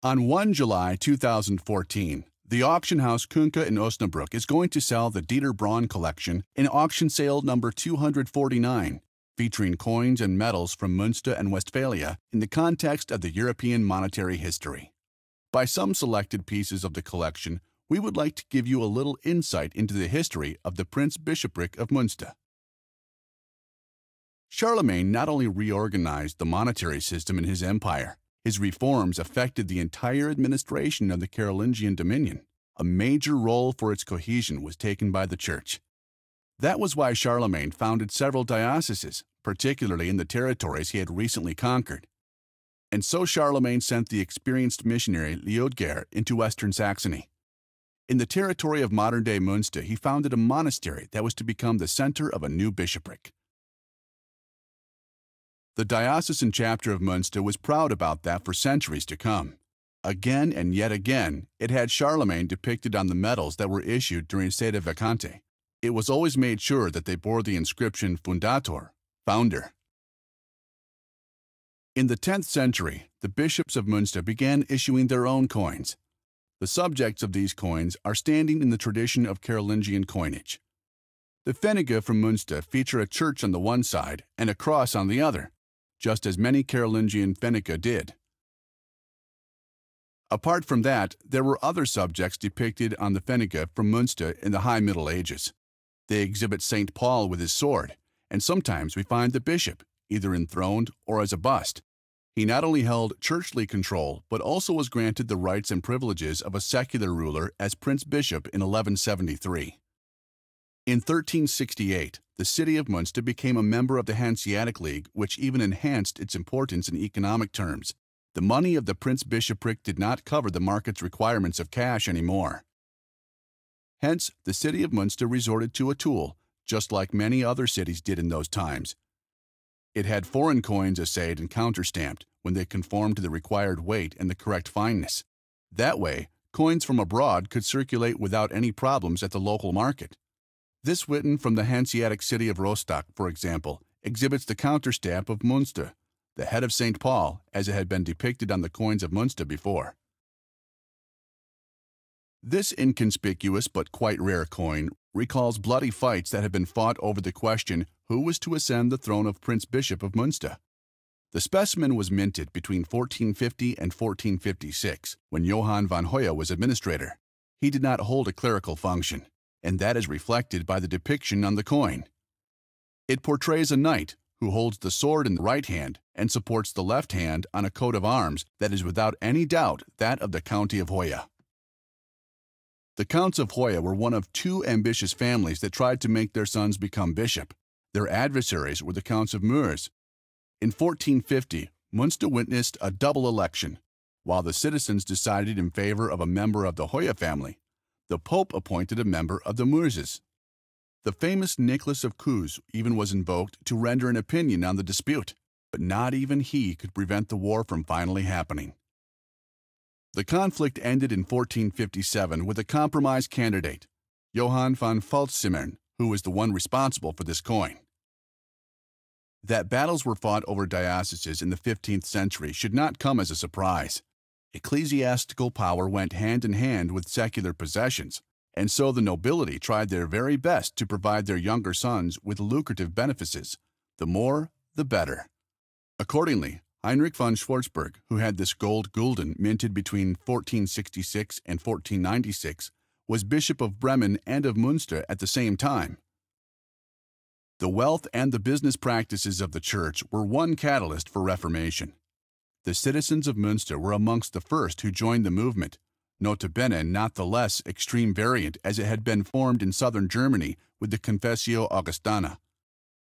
On 1 July 2014, the auction house Künker in Osnabrück is going to sell the Dieter Braun Collection in auction sale number 249, featuring coins and medals from Münster and Westphalia in the context of the European monetary history. By some selected pieces of the collection, we would like to give you a little insight into the history of the Prince-Bishopric of Münster. Charlemagne not only reorganized the monetary system in his empire, his reforms affected the entire administration of the Carolingian dominion. A major role for its cohesion was taken by the Church. That was why Charlemagne founded several dioceses, particularly in the territories he had recently conquered. And so Charlemagne sent the experienced missionary Liudger into western Saxony. In the territory of modern-day Münster, he founded a monastery that was to become the center of a new bishopric. The diocesan chapter of Münster was proud about that for centuries to come. Again and yet again, it had Charlemagne depicted on the medals that were issued during Sede Vacante. It was always made sure that they bore the inscription Fundator, founder. In the 10th century, the bishops of Münster began issuing their own coins. The subjects of these coins are standing in the tradition of Carolingian coinage. The Pfennige from Münster feature a church on the one side and a cross on the other, just as many Carolingian Pfennige did. Apart from that, there were other subjects depicted on the Pfennige from Münster in the High Middle Ages. They exhibit St. Paul with his sword, and sometimes we find the bishop, either enthroned or as a bust. He not only held churchly control, but also was granted the rights and privileges of a secular ruler as Prince-Bishop in 1173. In 1368, the city of Münster became a member of the Hanseatic League, which even enhanced its importance in economic terms. The money of the Prince-Bishopric did not cover the market's requirements of cash anymore. Hence, the city of Münster resorted to a tool, just like many other cities did in those times. It had foreign coins assayed and counterstamped when they conformed to the required weight and the correct fineness. That way, coins from abroad could circulate without any problems at the local market. This Witten from the Hanseatic city of Rostock, for example, exhibits the counterstamp of Münster, the head of St. Paul, as it had been depicted on the coins of Münster before. This inconspicuous but quite rare coin recalls bloody fights that had been fought over the question who was to ascend the throne of Prince-Bishop of Münster. The specimen was minted between 1450 and 1456, when Johann von Hoya was administrator. He did not hold a clerical function, and that is reflected by the depiction on the coin. It portrays a knight who holds the sword in the right hand and supports the left hand on a coat of arms that is without any doubt that of the County of Hoya. The Counts of Hoya were one of two ambitious families that tried to make their sons become bishop. Their adversaries were the Counts of Meurs. In 1450, Münster witnessed a double election. While the citizens decided in favor of a member of the Hoya family, the Pope appointed a member of the Meurses. The famous Nicholas of Cuse even was invoked to render an opinion on the dispute, but not even he could prevent the war from finally happening. The conflict ended in 1457 with a compromise candidate, Johann von Pfalz-Simmern, who was the one responsible for this coin. That battles were fought over dioceses in the 15th century should not come as a surprise. Ecclesiastical power went hand in hand with secular possessions, and so the nobility tried their very best to provide their younger sons with lucrative benefices. The more, the better. Accordingly, Heinrich von Schwarzburg, who had this gold gulden minted between 1466 and 1496, was Bishop of Bremen and of Münster at the same time. The wealth and the business practices of the Church were one catalyst for Reformation. The citizens of Münster were amongst the first who joined the movement, nota bene not the less extreme variant as it had been formed in southern Germany with the Confessio Augustana.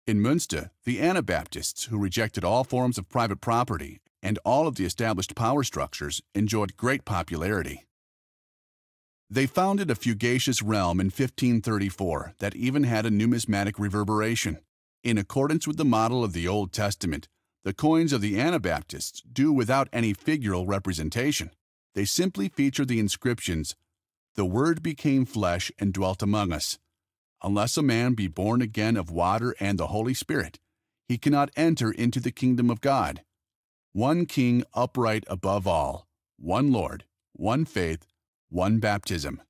In Münster, the Anabaptists, who rejected all forms of private property and all of the established power structures, enjoyed great popularity. They founded a fugacious realm in 1534 that even had a numismatic reverberation. In accordance with the model of the Old Testament, the coins of the Anabaptists do without any figural representation. They simply feature the inscriptions, "The Word became flesh and dwelt among us. Unless a man be born again of water and the Holy Spirit, he cannot enter into the kingdom of God. One king upright above all, one Lord, one faith, one baptism.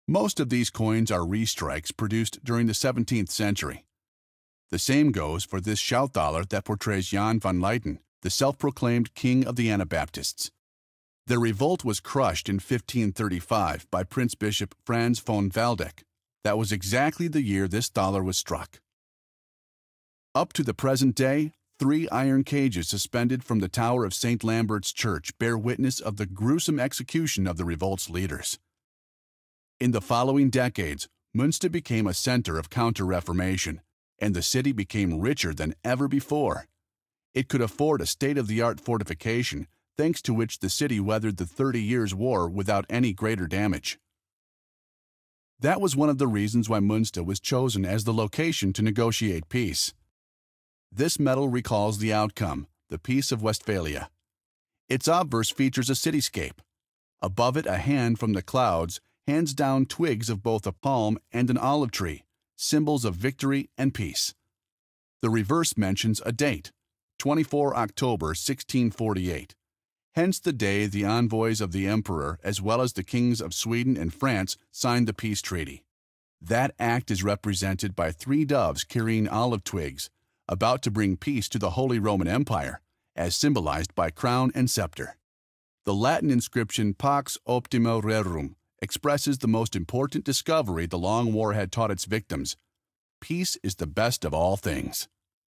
Most of these coins are restrikes produced during the 17th century. The same goes for this Schouthaler that portrays Jan van Leyden, the self-proclaimed king of the Anabaptists. Their revolt was crushed in 1535 by Prince Bishop Frans von Waldeck. That was exactly the year this thaler was struck. Up to the present day, 3 iron cages suspended from the tower of St. Lambert's Church bear witness of the gruesome execution of the revolt's leaders. In the following decades, Münster became a center of counter-reformation, and the city became richer than ever before. It could afford a state-of-the-art fortification, thanks to which the city weathered the 30 Years' War without any greater damage. That was one of the reasons why Münster was chosen as the location to negotiate peace. This medal recalls the outcome, the Peace of Westphalia. Its obverse features a cityscape. Above it, a hand from the clouds hands down twigs of both a palm and an olive tree, symbols of victory and peace. The reverse mentions a date, 24 October 1648. Hence the day the envoys of the emperor as well as the kings of Sweden and France signed the peace treaty. That act is represented by 3 doves carrying olive twigs, about to bring peace to the Holy Roman Empire, as symbolized by crown and scepter. The Latin inscription Pax Optima Rerum expresses the most important discovery the long war had taught its victims. Peace is the best of all things.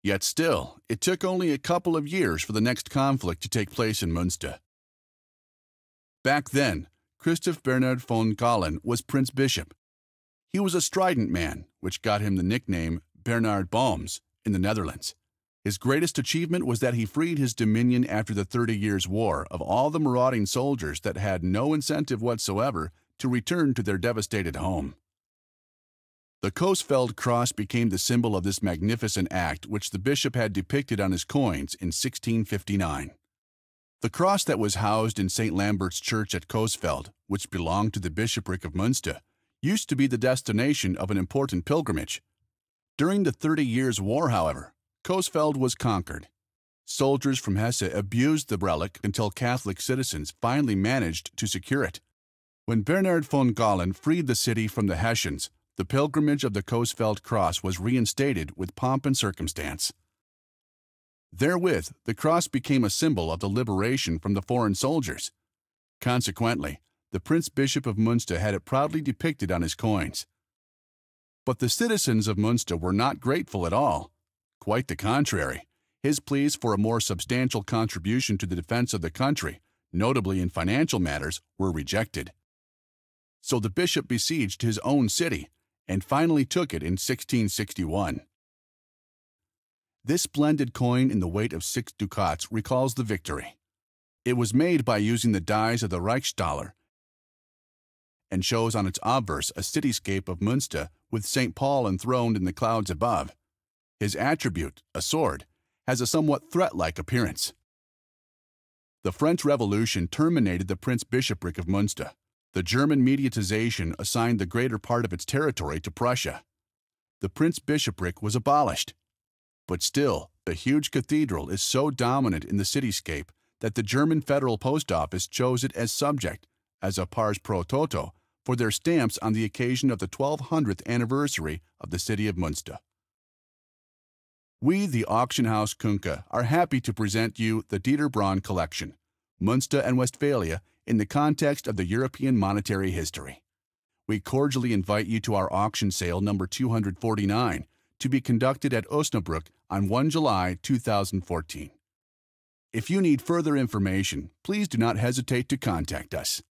Yet still, it took only a couple of years for the next conflict to take place in Münster. Back then, Christoph Bernhard von Galen was Prince Bishop. He was a strident man, which got him the nickname Bernhard Balms in the Netherlands. His greatest achievement was that he freed his dominion after the 30 Years' War of all the marauding soldiers that had no incentive whatsoever to return to their devastated home. The Coesfeld cross became the symbol of this magnificent act which the bishop had depicted on his coins in 1659. The cross that was housed in St. Lambert's Church at Coesfeld, which belonged to the bishopric of Münster, used to be the destination of an important pilgrimage. During the 30 Years' War, however, Coesfeld was conquered. Soldiers from Hesse abused the relic until Catholic citizens finally managed to secure it. When Bernhard von Galen freed the city from the Hessians, the pilgrimage of the Coesfeld cross was reinstated with pomp and circumstance. Therewith, the cross became a symbol of the liberation from the foreign soldiers. Consequently, the Prince Bishop of Münster had it proudly depicted on his coins. But the citizens of Münster were not grateful at all. Quite the contrary. His pleas for a more substantial contribution to the defense of the country, notably in financial matters, were rejected. So the bishop besieged his own city, and finally took it in 1661. This splendid coin in the weight of 6 ducats recalls the victory. It was made by using the dies of the Reichsthaler and shows on its obverse a cityscape of Münster with St. Paul enthroned in the clouds above. His attribute, a sword, has a somewhat threat-like appearance. The French Revolution terminated the Prince Bishopric of Münster. The German mediatization assigned the greater part of its territory to Prussia. The Prince Bishopric was abolished. But still, the huge cathedral is so dominant in the cityscape that the German Federal Post Office chose it as subject, as a pars pro toto, for their stamps on the occasion of the 1200th anniversary of the city of Münster. We, the auction house Künker, are happy to present you the Dieter Braun Collection, Münster and Westphalia, in the context of the European monetary history. We cordially invite you to our auction sale number 249 to be conducted at Osnabrück on 1 July 2014. If you need further information, please do not hesitate to contact us.